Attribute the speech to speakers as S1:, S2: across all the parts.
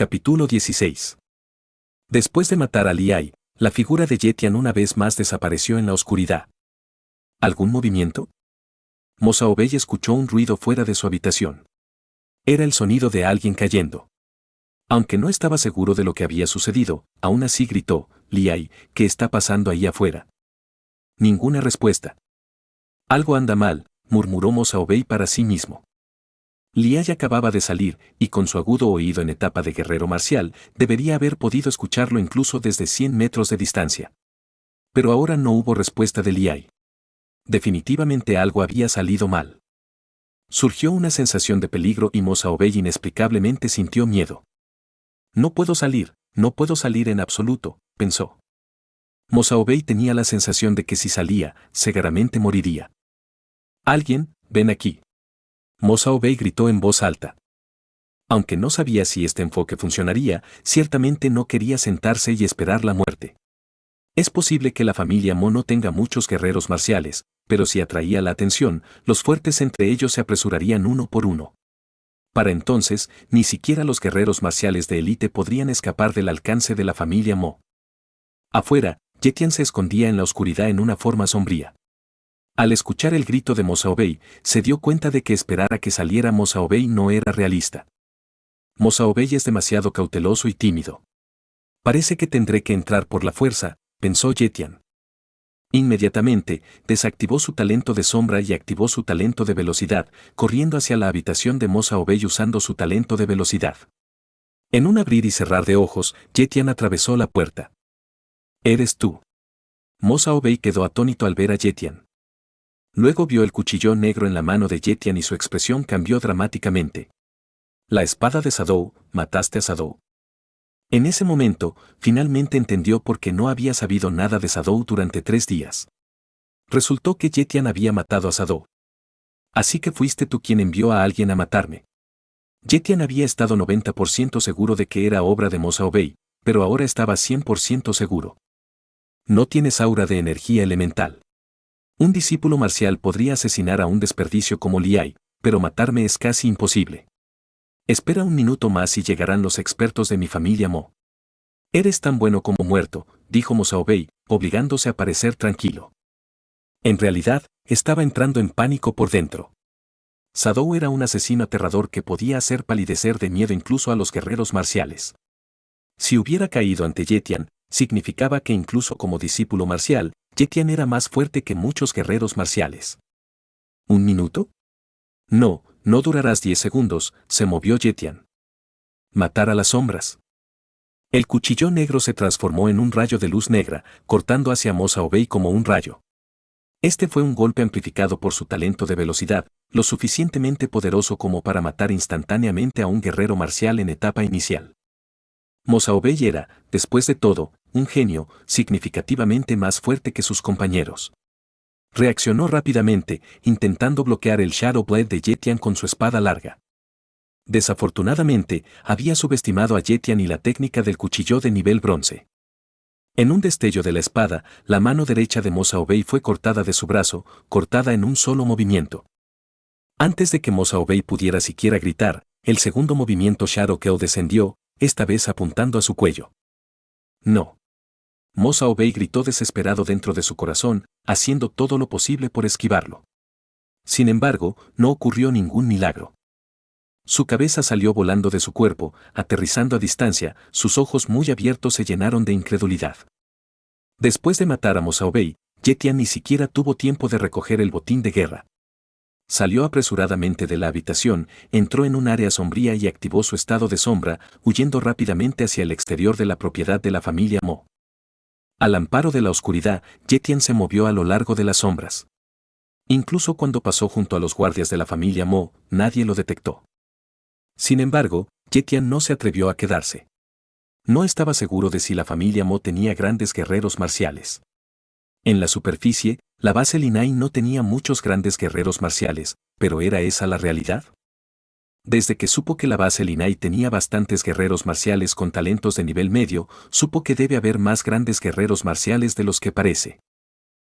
S1: Capítulo 16. Después de matar a Liai, la figura de Yetian una vez más desapareció en la oscuridad. ¿Algún movimiento? Mosaobey escuchó un ruido fuera de su habitación. Era el sonido de alguien cayendo. Aunque no estaba seguro de lo que había sucedido, aún así gritó: «Liai, ¿qué está pasando ahí afuera?». Ninguna respuesta. «Algo anda mal», murmuró Mosaobey para sí mismo. Liai acababa de salir, y con su agudo oído en etapa de guerrero marcial, debería haber podido escucharlo incluso desde 100 metros de distancia. Pero ahora no hubo respuesta de Liai. Definitivamente algo había salido mal. Surgió una sensación de peligro y Mosaobey inexplicablemente sintió miedo. No puedo salir en absoluto, pensó. Mosaobey tenía la sensación de que si salía, seguramente moriría. «Alguien, ven aquí». Mosaobey gritó en voz alta. Aunque no sabía si este enfoque funcionaría, ciertamente no quería sentarse y esperar la muerte. Es posible que la familia Mo no tenga muchos guerreros marciales, pero si atraía la atención, los fuertes entre ellos se apresurarían uno por uno. Para entonces, ni siquiera los guerreros marciales de élite podrían escapar del alcance de la familia Mo. Afuera, Yetian se escondía en la oscuridad en una forma sombría. Al escuchar el grito de Mosaobey, se dio cuenta de que esperar a que saliera Mosaobey no era realista. Mosaobey es demasiado cauteloso y tímido. Parece que tendré que entrar por la fuerza, pensó Yetian. Inmediatamente, desactivó su talento de sombra y activó su talento de velocidad, corriendo hacia la habitación de Mosaobey usando su talento de velocidad. En un abrir y cerrar de ojos, Yetian atravesó la puerta. «¿Eres tú?». Mosaobey quedó atónito al ver a Yetian. Luego vio el cuchillo negro en la mano de Yetian y su expresión cambió dramáticamente. «La espada de Sadou, ¿mataste a Sadou?». En ese momento, finalmente entendió por qué no había sabido nada de Sadou durante 3 días. Resultó que Yetian había matado a Sadou. «Así que fuiste tú quien envió a alguien a matarme». Yetian había estado 90% seguro de que era obra de Mosaobey, pero ahora estaba 100% seguro. «No tienes aura de energía elemental. Un discípulo marcial podría asesinar a un desperdicio como Liai, pero matarme es casi imposible. Espera un minuto más y llegarán los expertos de mi familia Mo». «Eres tan bueno como muerto», dijo Mosaobey, obligándose a parecer tranquilo. En realidad, estaba entrando en pánico por dentro. Sadou era un asesino aterrador que podía hacer palidecer de miedo incluso a los guerreros marciales. Si hubiera caído ante Yetian, significaba que incluso como discípulo marcial, Yetian era más fuerte que muchos guerreros marciales. ¿Un minuto? No durarás 10 segundos, se movió Yetian. «Matar a las sombras». El cuchillo negro se transformó en un rayo de luz negra, cortando hacia Mosaobey como un rayo. Este fue un golpe amplificado por su talento de velocidad, lo suficientemente poderoso como para matar instantáneamente a un guerrero marcial en etapa inicial. Mosaobey era, después de todo, un genio, significativamente más fuerte que sus compañeros. Reaccionó rápidamente, intentando bloquear el Shadow Blade de Yetian con su espada larga. Desafortunadamente, había subestimado a Yetian y la técnica del cuchillo de nivel bronce. En un destello de la espada, la mano derecha de Mosaobey fue cortada de su brazo, cortada en un solo movimiento. Antes de que Mosaobey pudiera siquiera gritar, el segundo movimiento Shadow Kill descendió, esta vez apuntando a su cuello. «No». Mosaobey gritó desesperado dentro de su corazón, haciendo todo lo posible por esquivarlo. Sin embargo, no ocurrió ningún milagro. Su cabeza salió volando de su cuerpo, aterrizando a distancia, sus ojos muy abiertos se llenaron de incredulidad. Después de matar a Mosaobey, Yetian ni siquiera tuvo tiempo de recoger el botín de guerra. Salió apresuradamente de la habitación, entró en un área sombría y activó su estado de sombra, huyendo rápidamente hacia el exterior de la propiedad de la familia Mo. Al amparo de la oscuridad, Yetian se movió a lo largo de las sombras. Incluso cuando pasó junto a los guardias de la familia Mo, nadie lo detectó. Sin embargo, Yetian no se atrevió a quedarse. No estaba seguro de si la familia Mo tenía grandes guerreros marciales. En la superficie, la base Linai no tenía muchos grandes guerreros marciales, pero ¿era esa la realidad? Desde que supo que la base Linai tenía bastantes guerreros marciales con talentos de nivel medio, supo que debe haber más grandes guerreros marciales de los que parece.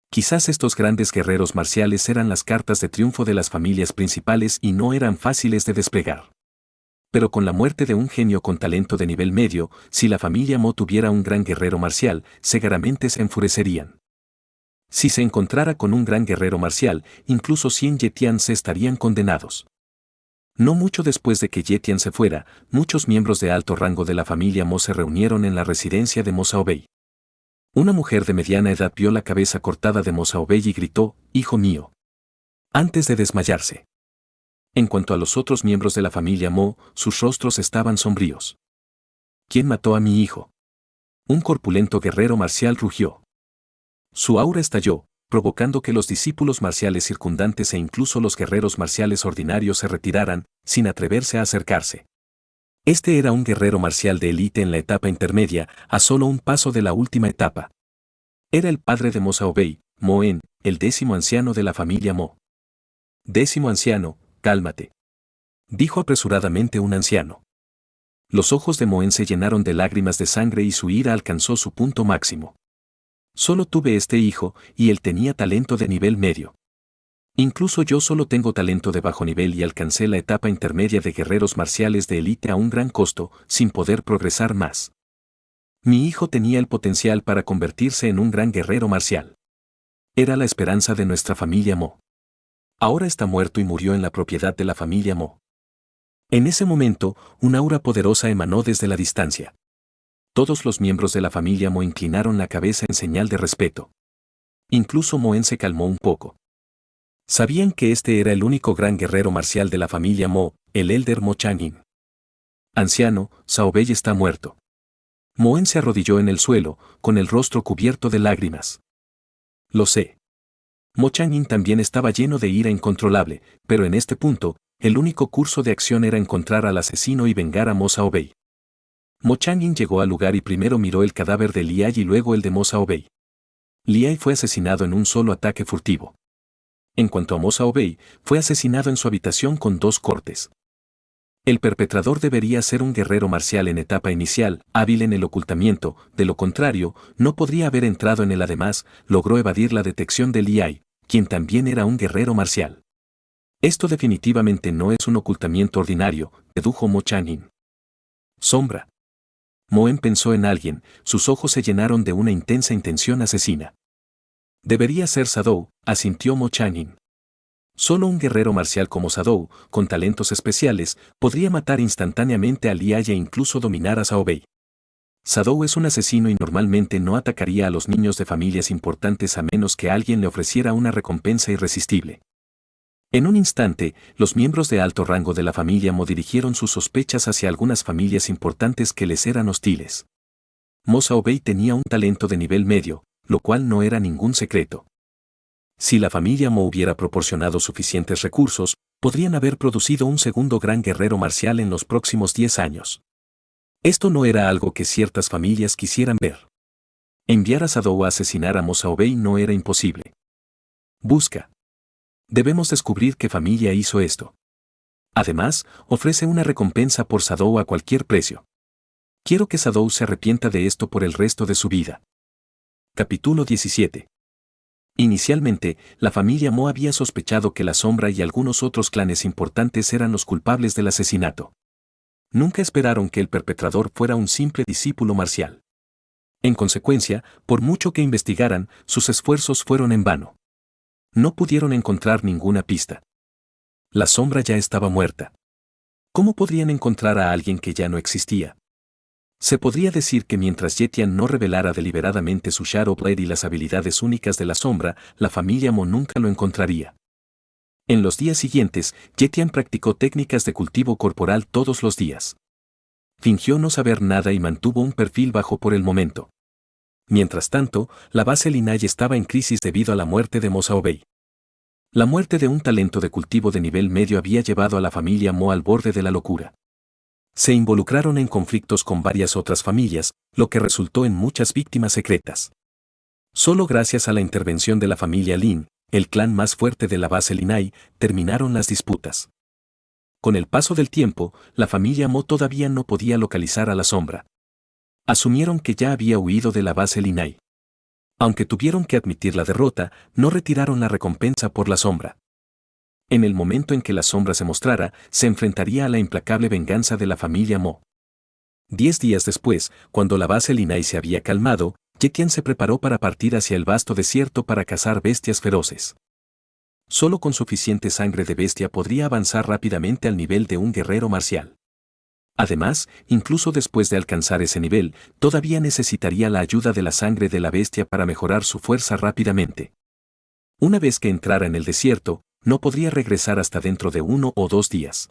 S1: Quizás estos grandes guerreros marciales eran las cartas de triunfo de las familias principales y no eran fáciles de desplegar. Pero con la muerte de un genio con talento de nivel medio, si la familia Mo tuviera un gran guerrero marcial, seguramente se enfurecerían. Si se encontrara con un gran guerrero marcial, incluso 100 Yetian se estarían condenados. No mucho después de que Yetian se fuera, muchos miembros de alto rango de la familia Mo se reunieron en la residencia de Mo Saobei. Una mujer de mediana edad vio la cabeza cortada de Mo Saobei y gritó, «¡Hijo mío!», antes de desmayarse. En cuanto a los otros miembros de la familia Mo, sus rostros estaban sombríos. «¿Quién mató a mi hijo?», un corpulento guerrero marcial rugió. Su aura estalló, provocando que los discípulos marciales circundantes e incluso los guerreros marciales ordinarios se retiraran, sin atreverse a acercarse. Este era un guerrero marcial de élite en la etapa intermedia, a solo un paso de la última etapa. Era el padre de Mo Saobei, Moen, el 10º anciano de la familia Mo. «10º anciano, cálmate», dijo apresuradamente un anciano. Los ojos de Moen se llenaron de lágrimas de sangre y su ira alcanzó su punto máximo. «Solo tuve este hijo, y él tenía talento de nivel medio. Incluso yo solo tengo talento de bajo nivel y alcancé la etapa intermedia de guerreros marciales de élite a un gran costo, sin poder progresar más. Mi hijo tenía el potencial para convertirse en un gran guerrero marcial. Era la esperanza de nuestra familia Mo. Ahora está muerto y murió en la propiedad de la familia Mo». En ese momento, un aura poderosa emanó desde la distancia. Todos los miembros de la familia Mo inclinaron la cabeza en señal de respeto. Incluso Moen se calmó un poco. Sabían que este era el único gran guerrero marcial de la familia Mo, el Elder Mo Chang'in. «Anciano, Saobei está muerto». Moen se arrodilló en el suelo, con el rostro cubierto de lágrimas. «Lo sé». Mo Chang'in también estaba lleno de ira incontrolable, pero en este punto, el único curso de acción era encontrar al asesino y vengar a Mo Saobei. Mo Chang'in llegó al lugar y primero miró el cadáver de Liai y luego el de Mo Saobei. Liai fue asesinado en un solo ataque furtivo. En cuanto a Mo Saobei, fue asesinado en su habitación con 2 cortes. El perpetrador debería ser un guerrero marcial en etapa inicial, hábil en el ocultamiento, de lo contrario, no podría haber entrado en él. Además, logró evadir la detección de Liai, quien también era un guerrero marcial. Esto definitivamente no es un ocultamiento ordinario, dedujo Mo Chang'in. Sombra. Moen pensó en alguien, sus ojos se llenaron de una intensa intención asesina. Debería ser Sadou, asintió Mo Chang'in. Solo un guerrero marcial como Sadou, con talentos especiales, podría matar instantáneamente a Liai e incluso dominar a Saobei. Sadou es un asesino y normalmente no atacaría a los niños de familias importantes a menos que alguien le ofreciera una recompensa irresistible. En un instante, los miembros de alto rango de la familia Mo dirigieron sus sospechas hacia algunas familias importantes que les eran hostiles. Mo Saobei tenía un talento de nivel medio, lo cual no era ningún secreto. Si la familia Mo hubiera proporcionado suficientes recursos, podrían haber producido un segundo gran guerrero marcial en los próximos 10 años. Esto no era algo que ciertas familias quisieran ver. Enviar a Sadou a asesinar a Mo Saobei no era imposible. Busca. Debemos descubrir qué familia hizo esto. Además, ofrece una recompensa por Sadou a cualquier precio. Quiero que Sadou se arrepienta de esto por el resto de su vida. Capítulo 17. Inicialmente, la familia Mo había sospechado que la Sombra y algunos otros clanes importantes eran los culpables del asesinato. Nunca esperaron que el perpetrador fuera un simple discípulo marcial. En consecuencia, por mucho que investigaran, sus esfuerzos fueron en vano. No pudieron encontrar ninguna pista. La Sombra ya estaba muerta. ¿Cómo podrían encontrar a alguien que ya no existía? Se podría decir que mientras Yetian no revelara deliberadamente su Shadow Blade y las habilidades únicas de la Sombra, la familia Mo nunca lo encontraría. En los días siguientes, Yetian practicó técnicas de cultivo corporal todos los días. Fingió no saber nada y mantuvo un perfil bajo por el momento. Mientras tanto, la base Linai estaba en crisis debido a la muerte de Mo Saobei. La muerte de un talento de cultivo de nivel medio había llevado a la familia Mo al borde de la locura. Se involucraron en conflictos con varias otras familias, lo que resultó en muchas víctimas secretas. Solo gracias a la intervención de la familia Lin, el clan más fuerte de la base Linai, terminaron las disputas. Con el paso del tiempo, la familia Mo todavía no podía localizar a la Sombra. Asumieron que ya había huido de la base Linai. Aunque tuvieron que admitir la derrota, no retiraron la recompensa por la Sombra. En el momento en que la sombra se mostrara, se enfrentaría a la implacable venganza de la familia Mo. 10 días después, cuando la base Linai se había calmado, Yetian se preparó para partir hacia el vasto desierto para cazar bestias feroces. Solo con suficiente sangre de bestia podría avanzar rápidamente al nivel de un guerrero marcial. Además, incluso después de alcanzar ese nivel, todavía necesitaría la ayuda de la sangre de la bestia para mejorar su fuerza rápidamente. Una vez que entrara en el desierto, no podría regresar hasta dentro de 1 o 2 días.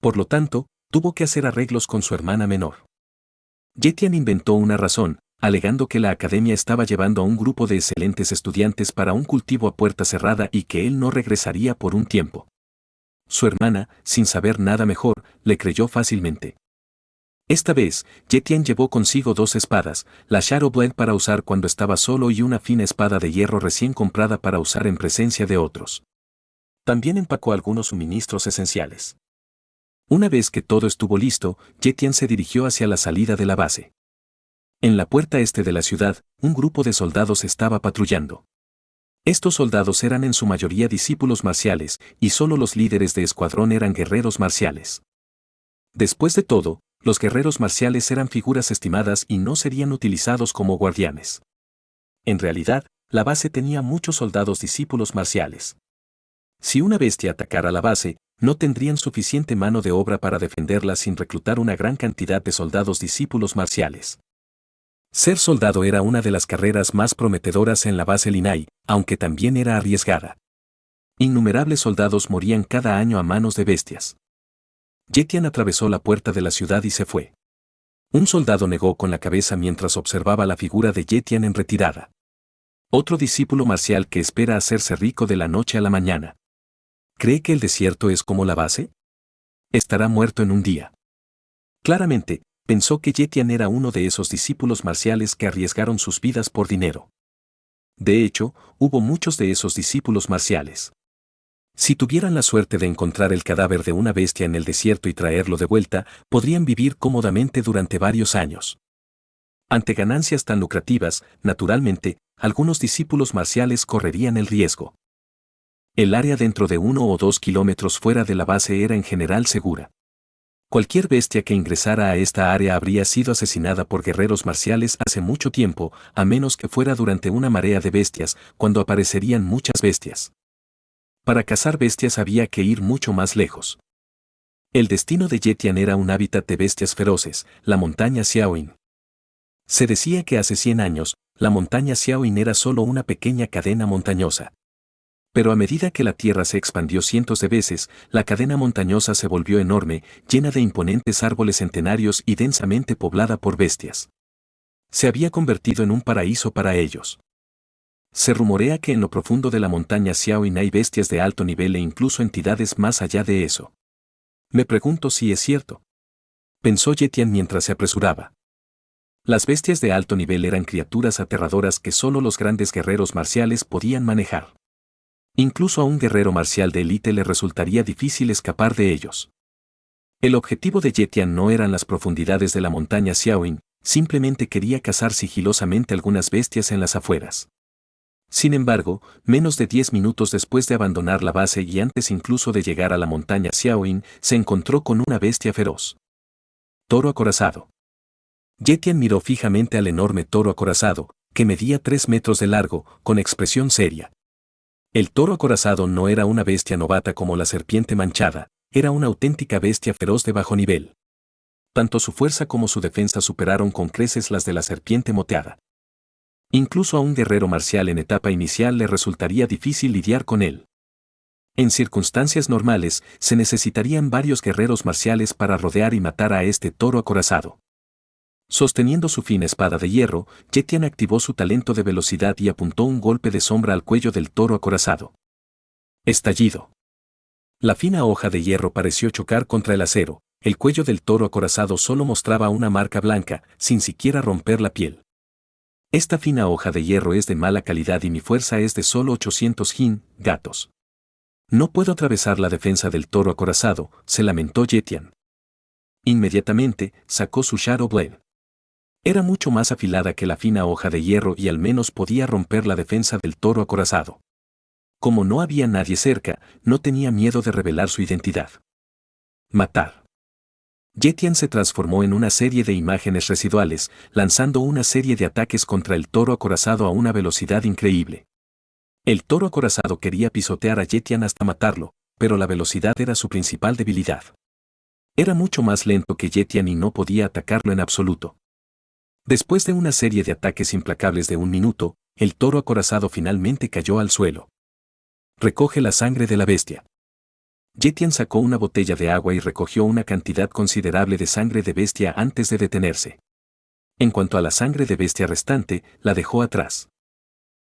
S1: Por lo tanto, tuvo que hacer arreglos con su hermana menor. Yetian inventó una razón, alegando que la academia estaba llevando a un grupo de excelentes estudiantes para un cultivo a puerta cerrada y que él no regresaría por un tiempo. Su hermana, sin saber nada mejor, le creyó fácilmente. Esta vez, Yetian llevó consigo 2 espadas, la Shadow Blade para usar cuando estaba solo y una fina espada de hierro recién comprada para usar en presencia de otros. También empacó algunos suministros esenciales. Una vez que todo estuvo listo, Yetian se dirigió hacia la salida de la base. En la puerta este de la ciudad, un grupo de soldados estaba patrullando. Estos soldados eran en su mayoría discípulos marciales, y solo los líderes de escuadrón eran guerreros marciales. Después de todo, los guerreros marciales eran figuras estimadas y no serían utilizados como guardianes. En realidad, la base tenía muchos soldados discípulos marciales. Si una bestia atacara la base, no tendrían suficiente mano de obra para defenderla sin reclutar una gran cantidad de soldados discípulos marciales. Ser soldado era una de las carreras más prometedoras en la base Linai, aunque también era arriesgada. Innumerables soldados morían cada año a manos de bestias. Yetian atravesó la puerta de la ciudad y se fue. Un soldado negó con la cabeza mientras observaba la figura de Yetian en retirada. Otro discípulo marcial que espera hacerse rico de la noche a la mañana. ¿Cree que el desierto es como la base? Estará muerto en un día. Claramente, pensó que Yetian era uno de esos discípulos marciales que arriesgaron sus vidas por dinero. De hecho, hubo muchos de esos discípulos marciales. Si tuvieran la suerte de encontrar el cadáver de una bestia en el desierto y traerlo de vuelta, podrían vivir cómodamente durante varios años. Ante ganancias tan lucrativas, naturalmente, algunos discípulos marciales correrían el riesgo. El área dentro de 1 o 2 kilómetros fuera de la base era en general segura. Cualquier bestia que ingresara a esta área habría sido asesinada por guerreros marciales hace mucho tiempo, a menos que fuera durante una marea de bestias, cuando aparecerían muchas bestias. Para cazar bestias había que ir mucho más lejos. El destino de Yetian era un hábitat de bestias feroces, la montaña Xiaoyin. Se decía que hace 100 años, la montaña Xiaoyin era solo una pequeña cadena montañosa. Pero a medida que la tierra se expandió cientos de veces, la cadena montañosa se volvió enorme, llena de imponentes árboles centenarios y densamente poblada por bestias. Se había convertido en un paraíso para ellos. Se rumorea que en lo profundo de la montaña Xiaoyin hay bestias de alto nivel e incluso entidades más allá de eso. Me pregunto si es cierto. Pensó Yetian mientras se apresuraba. Las bestias de alto nivel eran criaturas aterradoras que solo los grandes guerreros marciales podían manejar. Incluso a un guerrero marcial de élite le resultaría difícil escapar de ellos. El objetivo de Yetian no eran las profundidades de la montaña Xiaoyin, simplemente quería cazar sigilosamente algunas bestias en las afueras. Sin embargo, menos de 10 minutos después de abandonar la base y antes incluso de llegar a la montaña Xiaoyin, se encontró con una bestia feroz. Toro acorazado. Yetian miró fijamente al enorme toro acorazado, que medía 3 metros de largo, con expresión seria. El toro acorazado no era una bestia novata como la serpiente manchada, era una auténtica bestia feroz de bajo nivel. Tanto su fuerza como su defensa superaron con creces las de la serpiente moteada. Incluso a un guerrero marcial en etapa inicial le resultaría difícil lidiar con él. En circunstancias normales, se necesitarían varios guerreros marciales para rodear y matar a este toro acorazado. Sosteniendo su fina espada de hierro, Yetian activó su talento de velocidad y apuntó un golpe de sombra al cuello del toro acorazado. Estallido. La fina hoja de hierro pareció chocar contra el acero, el cuello del toro acorazado solo mostraba una marca blanca, sin siquiera romper la piel. Esta fina hoja de hierro es de mala calidad y mi fuerza es de solo 800 gatos. No puedo atravesar la defensa del toro acorazado, se lamentó Yetian. Inmediatamente, sacó su Shadow Blade. Era mucho más afilada que la fina hoja de hierro y al menos podía romper la defensa del toro acorazado. Como no había nadie cerca, no tenía miedo de revelar su identidad. Matar. Yetian se transformó en una serie de imágenes residuales, lanzando una serie de ataques contra el toro acorazado a una velocidad increíble. El toro acorazado quería pisotear a Yetian hasta matarlo, pero la velocidad era su principal debilidad. Era mucho más lento que Yetian y no podía atacarlo en absoluto. Después de una serie de ataques implacables de 1 minuto, el toro acorazado finalmente cayó al suelo. Recoge la sangre de la bestia. Yetian sacó una botella de agua y recogió una cantidad considerable de sangre de bestia antes de detenerse. En cuanto a la sangre de bestia restante, la dejó atrás.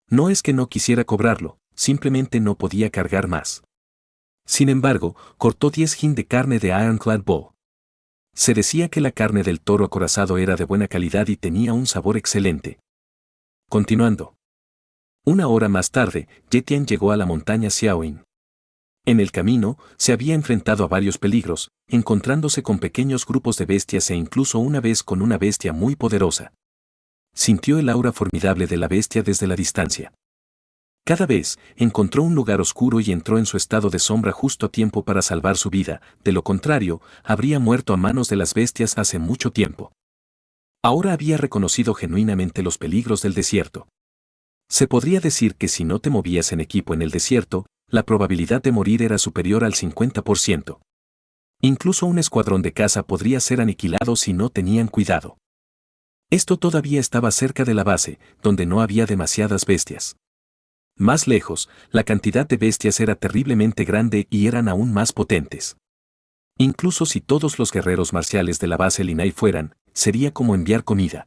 S1: No es que no quisiera cobrarlo, simplemente no podía cargar más. Sin embargo, cortó 10 hin de carne de Ironclad Bow. Se decía que la carne del toro acorazado era de buena calidad y tenía un sabor excelente. Continuando. 1 hora más tarde, Yetian llegó a la montaña Xiaoyin. En el camino, se había enfrentado a varios peligros, encontrándose con pequeños grupos de bestias e incluso una vez con una bestia muy poderosa. Sintió el aura formidable de la bestia desde la distancia. Cada vez, encontró un lugar oscuro y entró en su estado de sombra justo a tiempo para salvar su vida, de lo contrario, habría muerto a manos de las bestias hace mucho tiempo. Ahora había reconocido genuinamente los peligros del desierto. Se podría decir que si no te movías en equipo en el desierto, la probabilidad de morir era superior al 50%. Incluso un escuadrón de caza podría ser aniquilado si no tenían cuidado. Esto todavía estaba cerca de la base, donde no había demasiadas bestias. Más lejos, la cantidad de bestias era terriblemente grande y eran aún más potentes. Incluso si todos los guerreros marciales de la base Linai fueran, sería como enviar comida.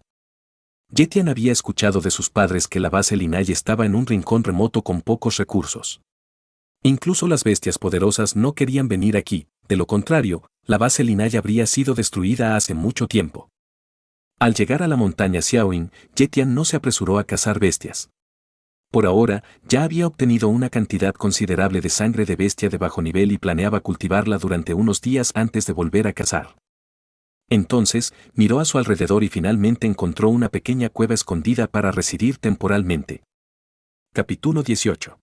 S1: Yetian había escuchado de sus padres que la base Linai estaba en un rincón remoto con pocos recursos. Incluso las bestias poderosas no querían venir aquí, de lo contrario, la base Linai habría sido destruida hace mucho tiempo. Al llegar a la montaña Xiaoyin, Yetian no se apresuró a cazar bestias. Por ahora, ya había obtenido una cantidad considerable de sangre de bestia de bajo nivel y planeaba cultivarla durante unos días antes de volver a cazar. Entonces, miró a su alrededor y finalmente encontró una pequeña cueva escondida para residir temporalmente. Capítulo 18.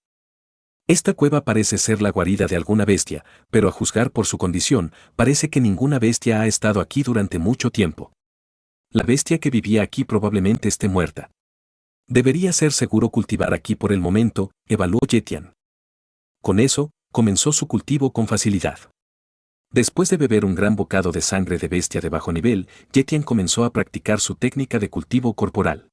S1: Esta cueva parece ser la guarida de alguna bestia, pero a juzgar por su condición, parece que ninguna bestia ha estado aquí durante mucho tiempo. La bestia que vivía aquí probablemente esté muerta. Debería ser seguro cultivar aquí por el momento, evaluó Yetian. Con eso, comenzó su cultivo con facilidad. Después de beber un gran bocado de sangre de bestia de bajo nivel, Yetian comenzó a practicar su técnica de cultivo corporal.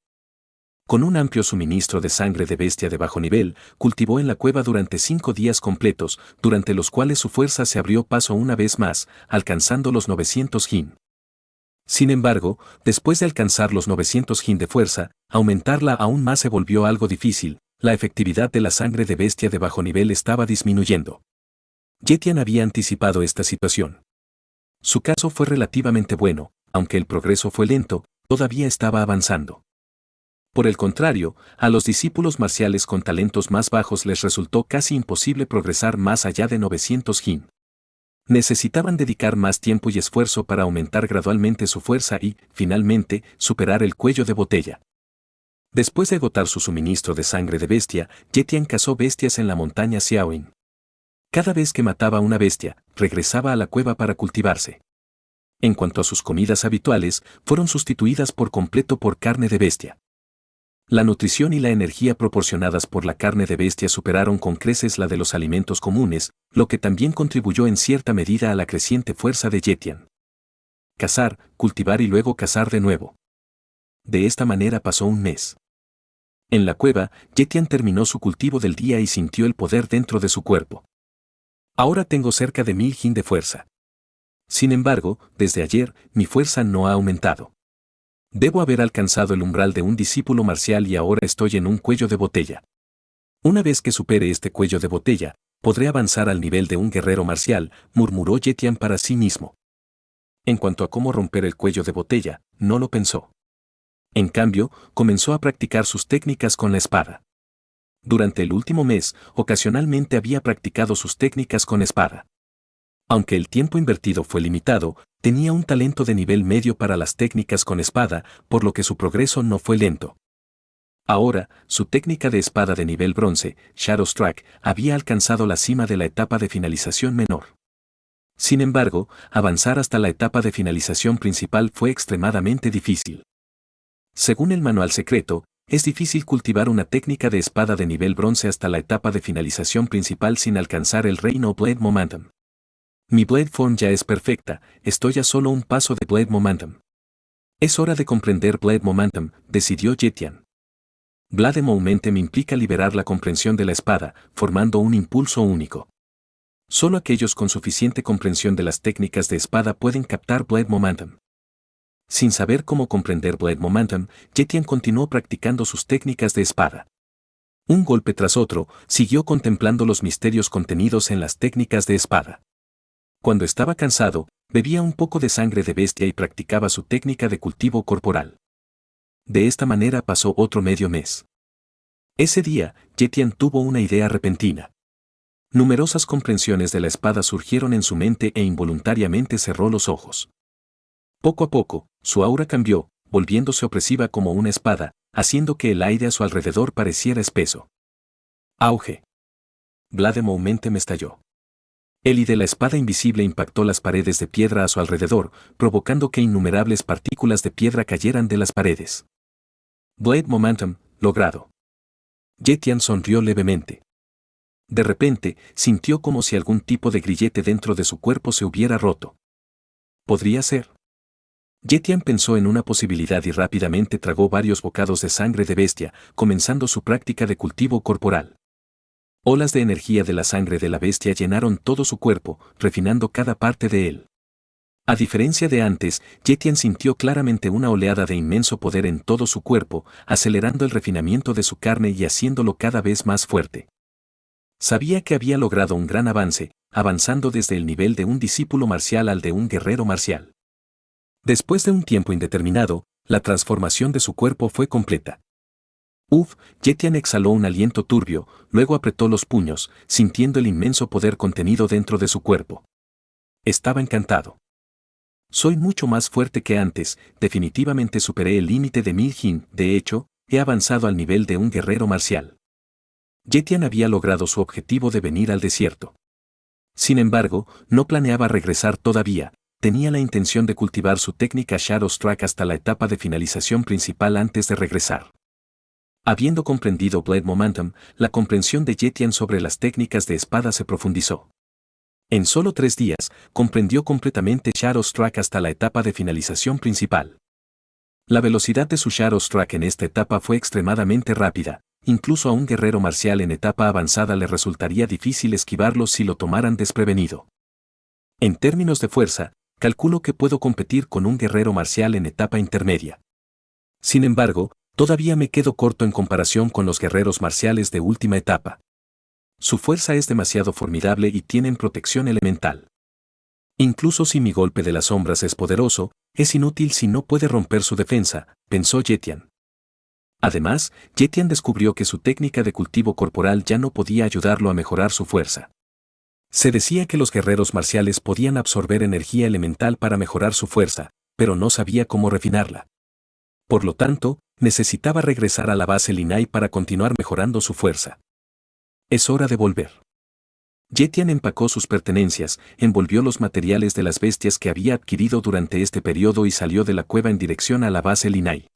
S1: Con un amplio suministro de sangre de bestia de bajo nivel, cultivó en la cueva durante 5 días completos, durante los cuales su fuerza se abrió paso una vez más, alcanzando los 900 hin. Sin embargo, después de alcanzar los 900 hin de fuerza, aumentarla aún más se volvió algo difícil, la efectividad de la sangre de bestia de bajo nivel estaba disminuyendo. Yetian había anticipado esta situación. Su caso fue relativamente bueno, aunque el progreso fue lento, todavía estaba avanzando. Por el contrario, a los discípulos marciales con talentos más bajos les resultó casi imposible progresar más allá de 900 hin. Necesitaban dedicar más tiempo y esfuerzo para aumentar gradualmente su fuerza y, finalmente, superar el cuello de botella. Después de agotar su suministro de sangre de bestia, Yetian cazó bestias en la montaña Xiaoyin. Cada vez que mataba una bestia, regresaba a la cueva para cultivarse. En cuanto a sus comidas habituales, fueron sustituidas por completo por carne de bestia. La nutrición y la energía proporcionadas por la carne de bestia superaron con creces la de los alimentos comunes, lo que también contribuyó en cierta medida a la creciente fuerza de Yetian. Cazar, cultivar y luego cazar de nuevo. De esta manera pasó un mes. En la cueva, Yetian terminó su cultivo del día y sintió el poder dentro de su cuerpo. Ahora tengo cerca de 1000 hin de fuerza. Sin embargo, desde ayer, mi fuerza no ha aumentado. Debo haber alcanzado el umbral de un discípulo marcial y ahora estoy en un cuello de botella. Una vez que supere este cuello de botella, podré avanzar al nivel de un guerrero marcial, murmuró Yetian para sí mismo. En cuanto a cómo romper el cuello de botella, no lo pensó. En cambio, comenzó a practicar sus técnicas con la espada. Durante el último mes, ocasionalmente había practicado sus técnicas con espada. Aunque el tiempo invertido fue limitado, tenía un talento de nivel medio para las técnicas con espada, por lo que su progreso no fue lento. Ahora, su técnica de espada de nivel bronce, Shadowstruck, había alcanzado la cima de la etapa de finalización menor. Sin embargo, avanzar hasta la etapa de finalización principal fue extremadamente difícil. Según el manual secreto, es difícil cultivar una técnica de espada de nivel bronce hasta la etapa de finalización principal sin alcanzar el reino Blade Momentum. Mi Blade Form ya es perfecta, estoy a solo un paso de Blade Momentum. Es hora de comprender Blade Momentum, decidió Jetian. Blade Momentum implica liberar la comprensión de la espada, formando un impulso único. Solo aquellos con suficiente comprensión de las técnicas de espada pueden captar Blade Momentum. Sin saber cómo comprender Blade Momentum, Jetian continuó practicando sus técnicas de espada. Un golpe tras otro, siguió contemplando los misterios contenidos en las técnicas de espada. Cuando estaba cansado, bebía un poco de sangre de bestia y practicaba su técnica de cultivo corporal. De esta manera pasó otro medio mes. Ese día, Jetian tuvo una idea repentina. Numerosas comprensiones de la espada surgieron en su mente e involuntariamente cerró los ojos. Poco a poco, su aura cambió, volviéndose opresiva como una espada, haciendo que el aire a su alrededor pareciera espeso. Auge. Blade Momentum estalló. El y de la espada invisible impactó las paredes de piedra a su alrededor, provocando que innumerables partículas de piedra cayeran de las paredes. Blade Momentum, logrado. Jetian sonrió levemente. De repente, sintió como si algún tipo de grillete dentro de su cuerpo se hubiera roto. ¿Podría ser? Jetian pensó en una posibilidad y rápidamente tragó varios bocados de sangre de bestia, comenzando su práctica de cultivo corporal. Olas de energía de la sangre de la bestia llenaron todo su cuerpo, refinando cada parte de él. A diferencia de antes, Jetian sintió claramente una oleada de inmenso poder en todo su cuerpo, acelerando el refinamiento de su carne y haciéndolo cada vez más fuerte. Sabía que había logrado un gran avance, avanzando desde el nivel de un discípulo marcial al de un guerrero marcial. Después de un tiempo indeterminado, la transformación de su cuerpo fue completa. Jetian exhaló un aliento turbio, luego apretó los puños, sintiendo el inmenso poder contenido dentro de su cuerpo. Estaba encantado. Soy mucho más fuerte que antes, definitivamente superé el límite de Milhin, de hecho, he avanzado al nivel de un guerrero marcial. Jetian había logrado su objetivo de venir al desierto. Sin embargo, no planeaba regresar todavía, tenía la intención de cultivar su técnica Shadowstruck hasta la etapa de finalización principal antes de regresar. Habiendo comprendido Blade Momentum, la comprensión de Jetian sobre las técnicas de espada se profundizó. En solo 3 días, comprendió completamente Shadowstruck hasta la etapa de finalización principal. La velocidad de su Shadowstruck en esta etapa fue extremadamente rápida, incluso a un guerrero marcial en etapa avanzada le resultaría difícil esquivarlo si lo tomaran desprevenido. En términos de fuerza, calculo que puedo competir con un guerrero marcial en etapa intermedia. Sin embargo, todavía me quedo corto en comparación con los guerreros marciales de última etapa. Su fuerza es demasiado formidable y tienen protección elemental. Incluso si mi golpe de las sombras es poderoso, es inútil si no puede romper su defensa, pensó Jetian. Además, Jetian descubrió que su técnica de cultivo corporal ya no podía ayudarlo a mejorar su fuerza. Se decía que los guerreros marciales podían absorber energía elemental para mejorar su fuerza, pero no sabía cómo refinarla. Por lo tanto, necesitaba regresar a la base Linai para continuar mejorando su fuerza. Es hora de volver. Jetian empacó sus pertenencias, envolvió los materiales de las bestias que había adquirido durante este periodo y salió de la cueva en dirección a la base Linai.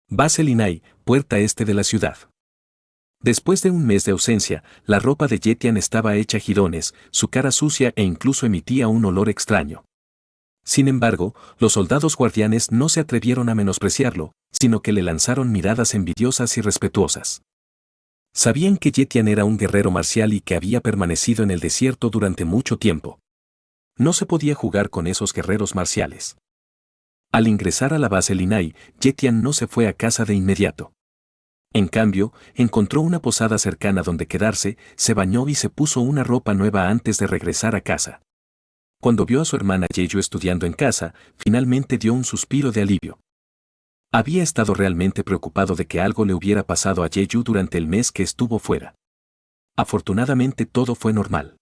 S1: Base Linai, puerta este de la ciudad. Después de un mes de ausencia, la ropa de Jetian estaba hecha jirones, su cara sucia e incluso emitía un olor extraño. Sin embargo, los soldados guardianes no se atrevieron a menospreciarlo, sino que le lanzaron miradas envidiosas y respetuosas. Sabían que Jetian era un guerrero marcial y que había permanecido en el desierto durante mucho tiempo. No se podía jugar con esos guerreros marciales. Al ingresar a la base Linai, Jetian no se fue a casa de inmediato. En cambio, encontró una posada cercana donde quedarse, se bañó y se puso una ropa nueva antes de regresar a casa. Cuando vio a su hermana Yeyu estudiando en casa, finalmente dio un suspiro de alivio. Había estado realmente preocupado de que algo le hubiera pasado a Yeyu durante el mes que estuvo fuera. Afortunadamente todo fue normal.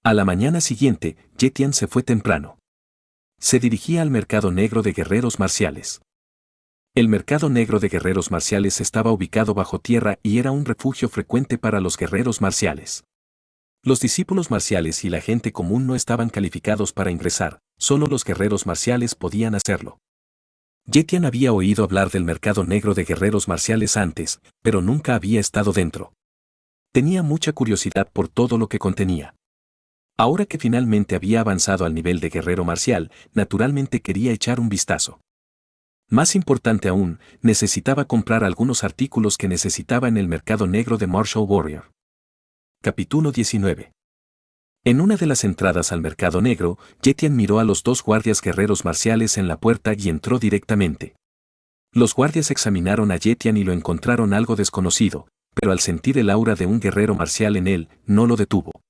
S1: A la mañana siguiente, Jetian se fue temprano. Se dirigía al mercado negro de guerreros marciales. El mercado negro de guerreros marciales estaba ubicado bajo tierra y era un refugio frecuente para los guerreros marciales. Los discípulos marciales y la gente común no estaban calificados para ingresar, solo los guerreros marciales podían hacerlo. Yetian había oído hablar del mercado negro de guerreros marciales antes, pero nunca había estado dentro. Tenía mucha curiosidad por todo lo que contenía. Ahora que finalmente había avanzado al nivel de guerrero marcial, naturalmente quería echar un vistazo. Más importante aún, necesitaba comprar algunos artículos que necesitaba en el mercado negro de Martial Warrior. Capítulo 19. En una de las entradas al mercado negro, Yetian miró a los dos guardias guerreros marciales en la puerta y entró directamente. Los guardias examinaron a Yetian y lo encontraron algo desconocido, pero al sentir el aura de un guerrero marcial en él, no lo detuvo.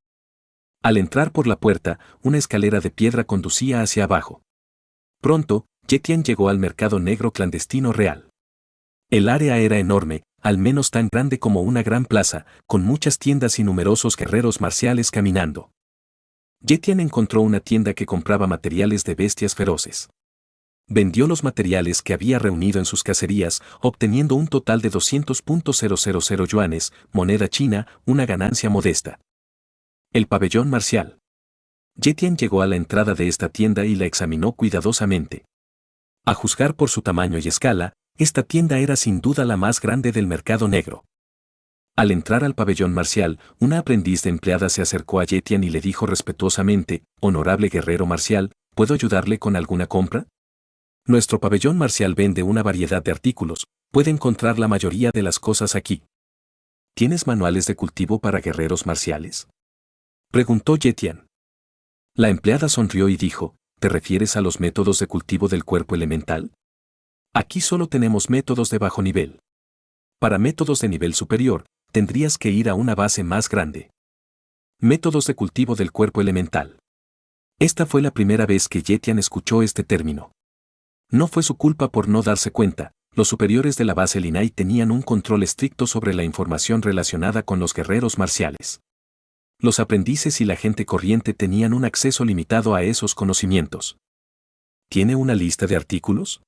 S1: Al entrar por la puerta, una escalera de piedra conducía hacia abajo. Pronto, Yetian llegó al mercado negro clandestino real. El área era enorme, al menos tan grande como una gran plaza, con muchas tiendas y numerosos guerreros marciales caminando. Yetian encontró una tienda que compraba materiales de bestias feroces. Vendió los materiales que había reunido en sus cacerías, obteniendo un total de 200.000 yuanes, moneda china, una ganancia modesta. El pabellón marcial. Yetian llegó a la entrada de esta tienda y la examinó cuidadosamente. A juzgar por su tamaño y escala, esta tienda era sin duda la más grande del mercado negro. Al entrar al pabellón marcial, una aprendiz de empleada se acercó a Yetian y le dijo respetuosamente: «Honorable guerrero marcial, ¿puedo ayudarle con alguna compra? Nuestro pabellón marcial vende una variedad de artículos, puede encontrar la mayoría de las cosas aquí». «¿Tienes manuales de cultivo para guerreros marciales?», preguntó Yetian. La empleada sonrió y dijo: «¿Te refieres a los métodos de cultivo del cuerpo elemental? Aquí solo tenemos métodos de bajo nivel. Para métodos de nivel superior, tendrías que ir a una base más grande». Métodos de cultivo del cuerpo elemental. Esta fue la primera vez que Yetian escuchó este término. No fue su culpa por no darse cuenta, los superiores de la base Linai tenían un control estricto sobre la información relacionada con los guerreros marciales. Los aprendices y la gente corriente tenían un acceso limitado a esos conocimientos. ¿Tiene una lista de artículos?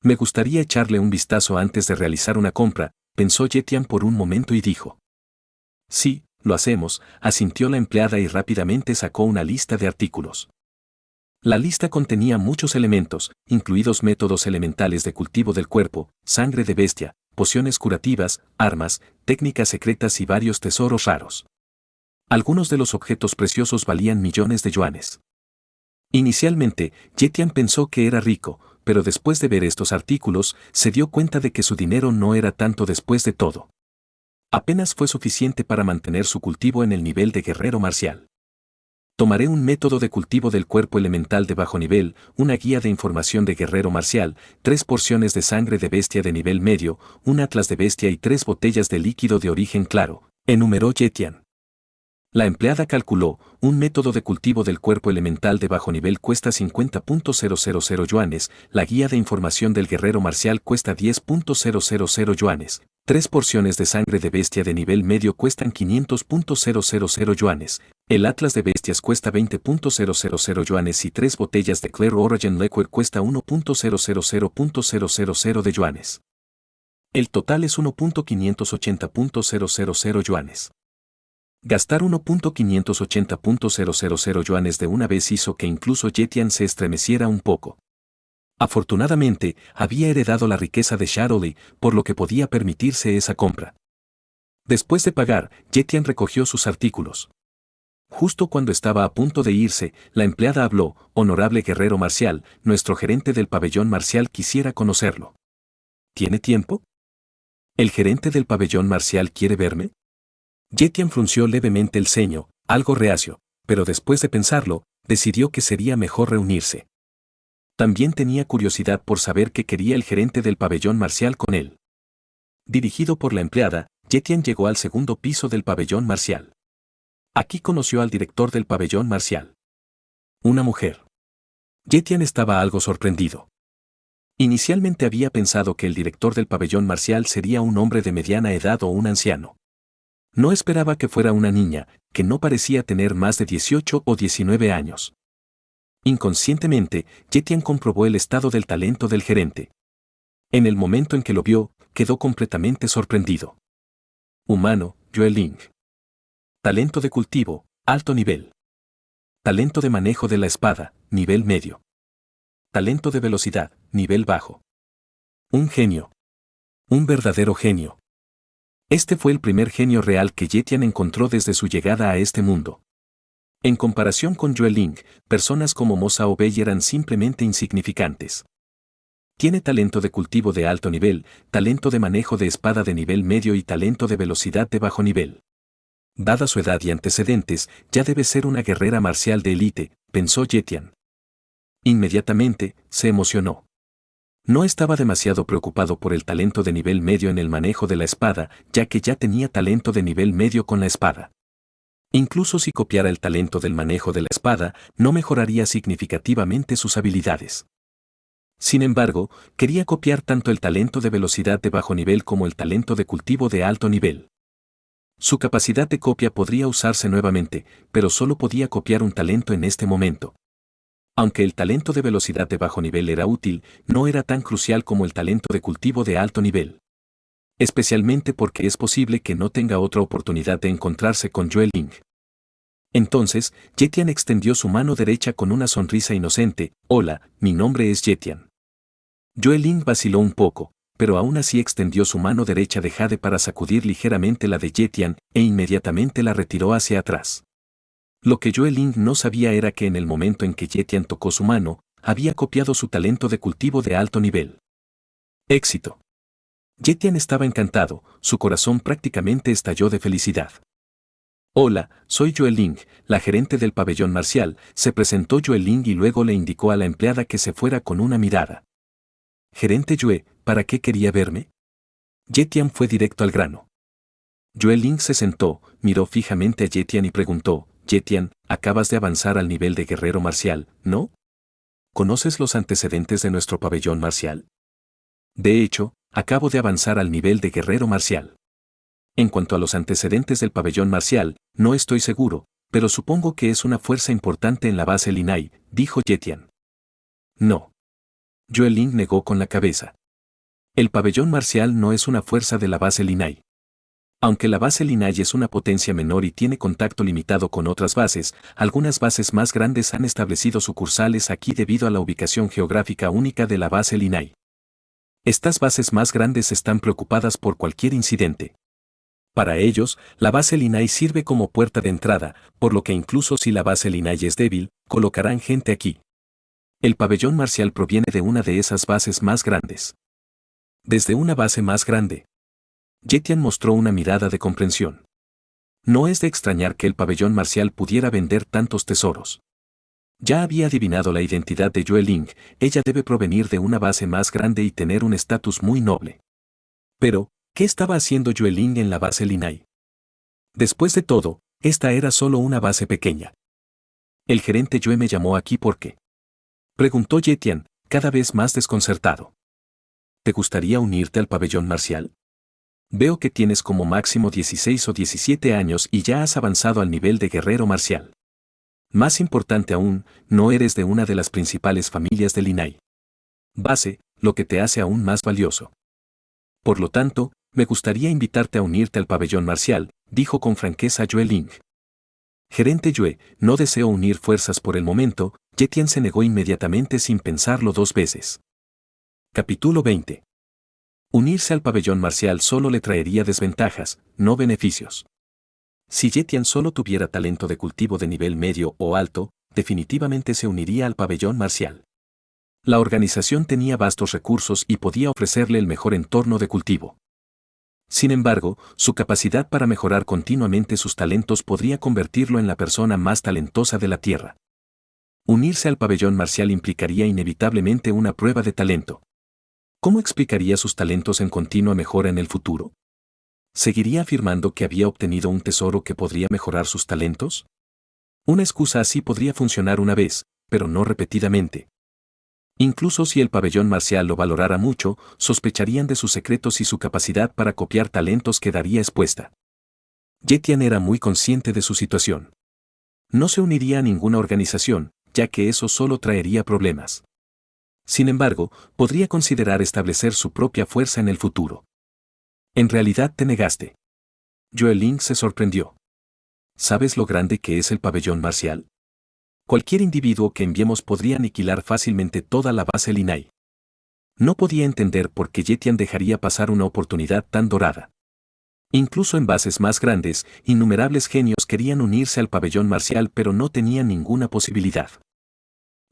S1: Me gustaría echarle un vistazo antes de realizar una compra, pensó Yetian por un momento y dijo. Sí, lo hacemos, asintió la empleada y rápidamente sacó una lista de artículos. La lista contenía muchos elementos, incluidos métodos elementales de cultivo del cuerpo, sangre de bestia, pociones curativas, armas, técnicas secretas y varios tesoros raros. Algunos de los objetos preciosos valían millones de yuanes. Inicialmente, Yetian pensó que era rico, pero después de ver estos artículos, se dio cuenta de que su dinero no era tanto después de todo. Apenas fue suficiente para mantener su cultivo en el nivel de guerrero marcial. Tomaré un método de cultivo del cuerpo elemental de bajo nivel, una guía de información de guerrero marcial, 3 porciones de sangre de bestia de nivel medio, un atlas de bestia y 3 botellas de líquido de origen claro, enumeró Yetian. La empleada calculó: un método de cultivo del cuerpo elemental de bajo nivel cuesta 50.000 yuanes, la guía de información del guerrero marcial cuesta 10.000 yuanes, 3 porciones de sangre de bestia de nivel medio cuestan 500.000 yuanes, el atlas de bestias cuesta 20.000 yuanes y 3 botellas de Clear Origin Liquid cuesta 1.000.000 de yuanes. El total es 1.580.000 yuanes. Gastar 1.580.000 yuanes de una vez hizo que incluso Yetian se estremeciera un poco. Afortunadamente, había heredado la riqueza de Shaolin, por lo que podía permitirse esa compra. Después de pagar, Yetian recogió sus artículos. Justo cuando estaba a punto de irse, la empleada habló: «Honorable guerrero marcial, nuestro gerente del pabellón marcial quisiera conocerlo. ¿Tiene tiempo? ¿El gerente del pabellón marcial quiere verme?». Yetian frunció levemente el ceño, algo reacio, pero después de pensarlo, decidió que sería mejor reunirse. También tenía curiosidad por saber qué quería el gerente del pabellón marcial con él. Dirigido por la empleada, Yetian llegó al segundo piso del pabellón marcial. Aquí conoció al director del pabellón marcial. Una mujer. Yetian estaba algo sorprendido. Inicialmente había pensado que el director del pabellón marcial sería un hombre de mediana edad o un anciano. No esperaba que fuera una niña, que no parecía tener más de 18 o 19 años. Inconscientemente, Yetian comprobó el estado del talento del gerente. En el momento en que lo vio, quedó completamente sorprendido. Humano, Yue Ling. Talento de cultivo, alto nivel. Talento de manejo de la espada, nivel medio. Talento de velocidad, nivel bajo. Un genio. Un verdadero genio. Este fue el primer genio real que Yetian encontró desde su llegada a este mundo. En comparación con Yue Ling, personas como Mo Xiaobei eran simplemente insignificantes. Tiene talento de cultivo de alto nivel, talento de manejo de espada de nivel medio y talento de velocidad de bajo nivel. Dada su edad y antecedentes, ya debe ser una guerrera marcial de élite, pensó Yetian. Inmediatamente, se emocionó. No estaba demasiado preocupado por el talento de nivel medio en el manejo de la espada, ya que ya tenía talento de nivel medio con la espada. Incluso si copiara el talento del manejo de la espada, no mejoraría significativamente sus habilidades. Sin embargo, quería copiar tanto el talento de velocidad de bajo nivel como el talento de cultivo de alto nivel. Su capacidad de copia podría usarse nuevamente, pero solo podía copiar un talento en este momento. Aunque el talento de velocidad de bajo nivel era útil, no era tan crucial como el talento de cultivo de alto nivel. Especialmente porque es posible que no tenga otra oportunidad de encontrarse con Yue Ling. Entonces, Yetian extendió su mano derecha con una sonrisa inocente. Hola, mi nombre es Yetian. Yue Ling vaciló un poco, pero aún así extendió su mano derecha de jade para sacudir ligeramente la de Yetian, e inmediatamente la retiró hacia atrás. Lo que Yue Ling no sabía era que en el momento en que Yetian tocó su mano, había copiado su talento de cultivo de alto nivel. Éxito. Yetian estaba encantado, su corazón prácticamente estalló de felicidad. Hola, soy Yue Ling, la gerente del pabellón marcial, se presentó Yue Ling y luego le indicó a la empleada que se fuera con una mirada. Gerente Yue, ¿para qué quería verme? Yetian fue directo al grano. Yue Ling se sentó, miró fijamente a Yetian y preguntó, Yetian, acabas de avanzar al nivel de guerrero marcial, ¿no? ¿Conoces los antecedentes de nuestro pabellón marcial? De hecho, acabo de avanzar al nivel de guerrero marcial. En cuanto a los antecedentes del pabellón marcial, no estoy seguro, pero supongo que es una fuerza importante en la base Linai, dijo Yetian. No. Yue Ling negó con la cabeza. El pabellón marcial no es una fuerza de la base Linai. Aunque la base Linai es una potencia menor y tiene contacto limitado con otras bases, algunas bases más grandes han establecido sucursales aquí debido a la ubicación geográfica única de la base Linai. Estas bases más grandes están preocupadas por cualquier incidente. Para ellos, la base Linai sirve como puerta de entrada, por lo que incluso si la base Linai es débil, colocarán gente aquí. El pabellón marcial proviene de una de esas bases más grandes. Desde una base más grande. Yetian mostró una mirada de comprensión. No es de extrañar que el pabellón marcial pudiera vender tantos tesoros. Ya había adivinado la identidad de Yue Ling, ella debe provenir de una base más grande y tener un estatus muy noble. Pero, ¿qué estaba haciendo Yue Ling en la base Linai? Después de todo, esta era solo una base pequeña. El gerente Yue me llamó aquí porque. Preguntó Yetian, cada vez más desconcertado. ¿Te gustaría unirte al pabellón marcial? Veo que tienes como máximo 16 o 17 años y ya has avanzado al nivel de guerrero marcial. Más importante aún, no eres de una de las principales familias de Linai. Base, lo que te hace aún más valioso. Por lo tanto, me gustaría invitarte a unirte al pabellón marcial, dijo con franqueza Yue Ling. Gerente Yue, no deseo unir fuerzas por el momento, Yetian se negó inmediatamente sin pensarlo dos veces. Capítulo 20. Unirse al pabellón marcial solo le traería desventajas, no beneficios. Si Yetian solo tuviera talento de cultivo de nivel medio o alto, definitivamente se uniría al pabellón marcial. La organización tenía vastos recursos y podía ofrecerle el mejor entorno de cultivo. Sin embargo, su capacidad para mejorar continuamente sus talentos podría convertirlo en la persona más talentosa de la Tierra. Unirse al pabellón marcial implicaría inevitablemente una prueba de talento. ¿Cómo explicaría sus talentos en continua mejora en el futuro? ¿Seguiría afirmando que había obtenido un tesoro que podría mejorar sus talentos? Una excusa así podría funcionar una vez, pero no repetidamente. Incluso si el pabellón marcial lo valorara mucho, sospecharían de sus secretos y su capacidad para copiar talentos quedaría expuesta. Yetian era muy consciente de su situación. No se uniría a ninguna organización, ya que eso solo traería problemas. Sin embargo, podría considerar establecer su propia fuerza en el futuro. En realidad te negaste. Joelink se sorprendió. ¿Sabes lo grande que es el pabellón marcial? Cualquier individuo que enviemos podría aniquilar fácilmente toda la base Linai. No podía entender por qué Yetian dejaría pasar una oportunidad tan dorada. Incluso en bases más grandes, innumerables genios querían unirse al pabellón marcial pero no tenían ninguna posibilidad.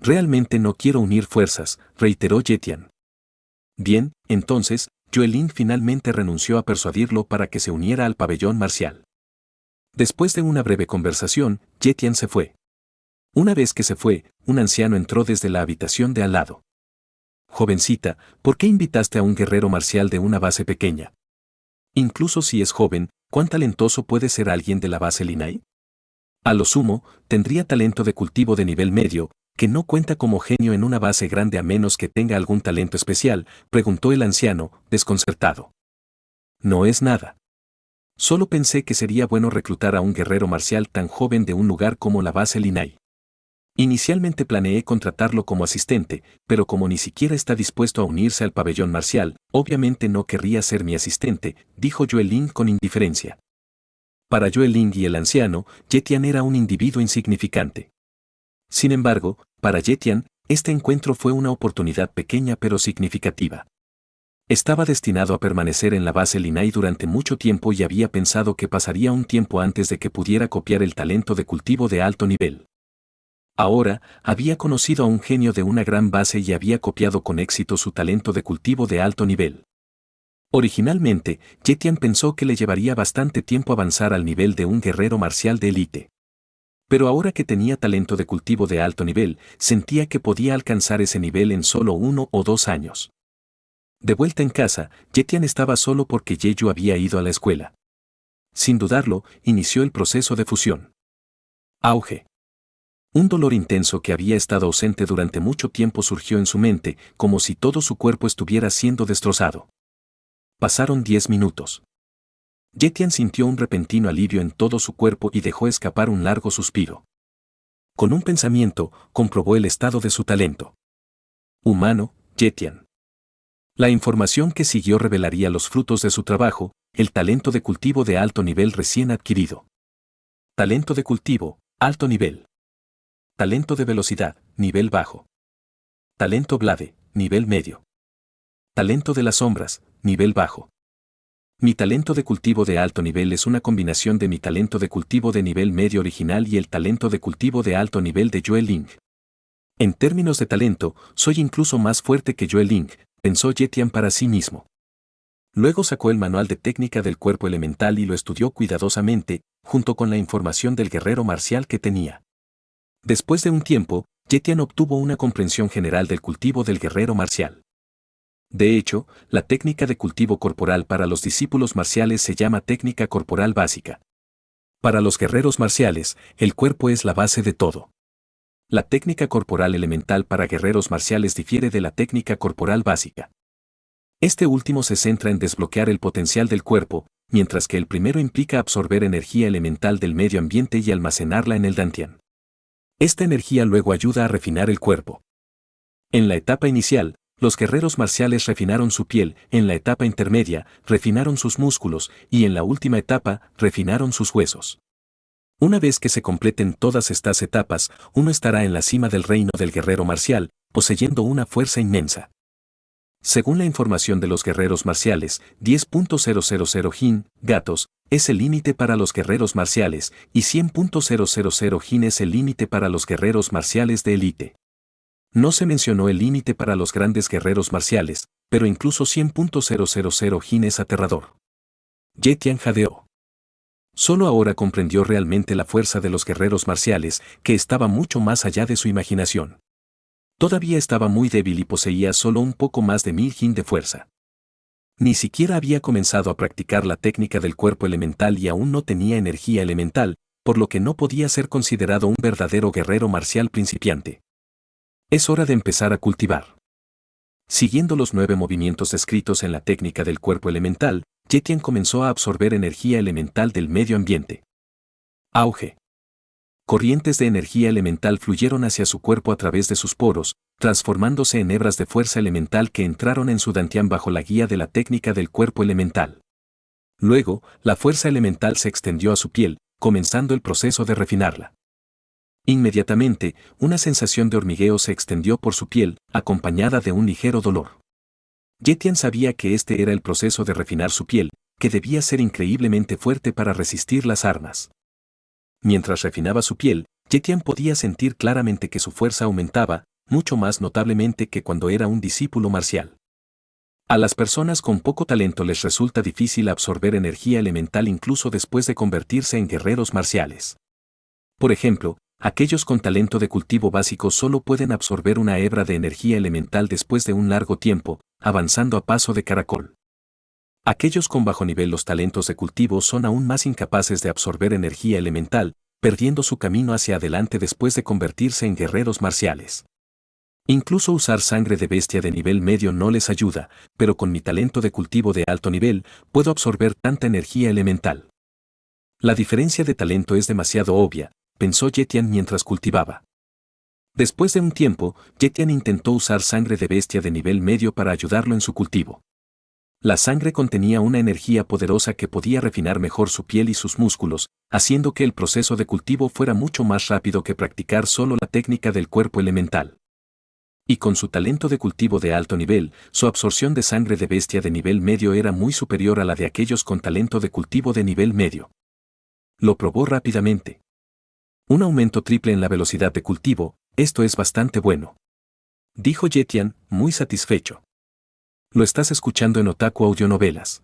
S1: Realmente no quiero unir fuerzas, reiteró Yetian. Bien, entonces, Joelink finalmente renunció a persuadirlo para que se uniera al pabellón marcial. Después de una breve conversación, Yetian se fue. Una vez que se fue, un anciano entró desde la habitación de al lado. Jovencita, ¿por qué invitaste a un guerrero marcial de una base pequeña? Incluso si es joven, ¿cuán talentoso puede ser alguien de la base Linai? A lo sumo, tendría talento de cultivo de nivel medio, que no cuenta como genio en una base grande a menos que tenga algún talento especial, preguntó el anciano, desconcertado. No es nada. Solo pensé que sería bueno reclutar a un guerrero marcial tan joven de un lugar como la base Linai. Inicialmente planeé contratarlo como asistente, pero como ni siquiera está dispuesto a unirse al pabellón marcial, obviamente no querría ser mi asistente, dijo Joelink con indiferencia. Para Joelink y el anciano, Yetian era un individuo insignificante. Sin embargo, para Yetian, este encuentro fue una oportunidad pequeña pero significativa. Estaba destinado a permanecer en la base Linai durante mucho tiempo y había pensado que pasaría un tiempo antes de que pudiera copiar el talento de cultivo de alto nivel. Ahora, había conocido a un genio de una gran base y había copiado con éxito su talento de cultivo de alto nivel. Originalmente, Yetian pensó que le llevaría bastante tiempo avanzar al nivel de un guerrero marcial de élite. Pero ahora que tenía talento de cultivo de alto nivel, sentía que podía alcanzar ese nivel en solo 1 o 2 años. De vuelta en casa, Yetian estaba solo porque Yeyu había ido a la escuela. Sin dudarlo, inició el proceso de fusión. Auge. Un dolor intenso que había estado ausente durante mucho tiempo surgió en su mente, como si todo su cuerpo estuviera siendo destrozado. Pasaron 10 minutos. Yetian sintió un repentino alivio en todo su cuerpo y dejó escapar un largo suspiro. Con un pensamiento, comprobó el estado de su talento. Humano, Yetian. La información que siguió revelaría los frutos de su trabajo, el talento de cultivo de alto nivel recién adquirido. Talento de cultivo, alto nivel. Talento de velocidad, nivel bajo. Talento Blade, nivel medio. Talento de las sombras, nivel bajo. Mi talento de cultivo de alto nivel es una combinación de mi talento de cultivo de nivel medio original y el talento de cultivo de alto nivel de Joelink. En términos de talento, soy incluso más fuerte que Joelink, pensó Yetian para sí mismo. Luego sacó el manual de técnica del cuerpo elemental y lo estudió cuidadosamente, junto con la información del guerrero marcial que tenía. Después de un tiempo, Yetian obtuvo una comprensión general del cultivo del guerrero marcial. De hecho, la técnica de cultivo corporal para los discípulos marciales se llama técnica corporal básica. Para los guerreros marciales, el cuerpo es la base de todo. La técnica corporal elemental para guerreros marciales difiere de la técnica corporal básica. Este último se centra en desbloquear el potencial del cuerpo, mientras que el primero implica absorber energía elemental del medio ambiente y almacenarla en el dantian. Esta energía luego ayuda a refinar el cuerpo. En la etapa inicial, los guerreros marciales refinaron su piel, en la etapa intermedia, refinaron sus músculos, y en la última etapa, refinaron sus huesos. Una vez que se completen todas estas etapas, uno estará en la cima del reino del guerrero marcial, poseyendo una fuerza inmensa. Según la información de los guerreros marciales, 10.000 Jin, gatos, es el límite para los guerreros marciales, y 100.000 Jin es el límite para los guerreros marciales de élite. No se mencionó el límite para los grandes guerreros marciales, pero incluso 100.000 Jin es aterrador. Yetian jadeó. Solo ahora comprendió realmente la fuerza de los guerreros marciales, que estaba mucho más allá de su imaginación. Todavía estaba muy débil y poseía solo un poco más de 1000 Jin de fuerza. Ni siquiera había comenzado a practicar la técnica del cuerpo elemental y aún no tenía energía elemental, por lo que no podía ser considerado un verdadero guerrero marcial principiante. Es hora de empezar a cultivar. Siguiendo los 9 movimientos descritos en la técnica del cuerpo elemental, Yetian comenzó a absorber energía elemental del medio ambiente. Auge. corrientes de energía elemental fluyeron hacia su cuerpo a través de sus poros, transformándose en hebras de fuerza elemental que entraron en su dantian bajo la guía de la técnica del cuerpo elemental. Luego, la fuerza elemental se extendió a su piel, comenzando el proceso de refinarla. Inmediatamente, una sensación de hormigueo se extendió por su piel, acompañada de un ligero dolor. Yetian sabía que este era el proceso de refinar su piel, que debía ser increíblemente fuerte para resistir las armas. Mientras refinaba su piel, Yetian podía sentir claramente que su fuerza aumentaba, mucho más notablemente que cuando era un discípulo marcial. A las personas con poco talento les resulta difícil absorber energía elemental incluso después de convertirse en guerreros marciales. Por ejemplo, aquellos con talento de cultivo básico solo pueden absorber una hebra de energía elemental después de un largo tiempo, avanzando a paso de caracol. Aquellos con bajo nivel los talentos de cultivo son aún más incapaces de absorber energía elemental, perdiendo su camino hacia adelante después de convertirse en guerreros marciales. Incluso usar sangre de bestia de nivel medio no les ayuda, pero con mi talento de cultivo de alto nivel, puedo absorber tanta energía elemental. La diferencia de talento es demasiado obvia, pensó Yetian mientras cultivaba. Después de un tiempo, Yetian intentó usar sangre de bestia de nivel medio para ayudarlo en su cultivo. La sangre contenía una energía poderosa que podía refinar mejor su piel y sus músculos, haciendo que el proceso de cultivo fuera mucho más rápido que practicar solo la técnica del cuerpo elemental. Y con su talento de cultivo de alto nivel, su absorción de sangre de bestia de nivel medio era muy superior a la de aquellos con talento de cultivo de nivel medio. Lo probó rápidamente. Un aumento triple en la velocidad de cultivo, esto es bastante bueno. Dijo Yetian, muy satisfecho. Lo estás escuchando en Otaku Audionovelas.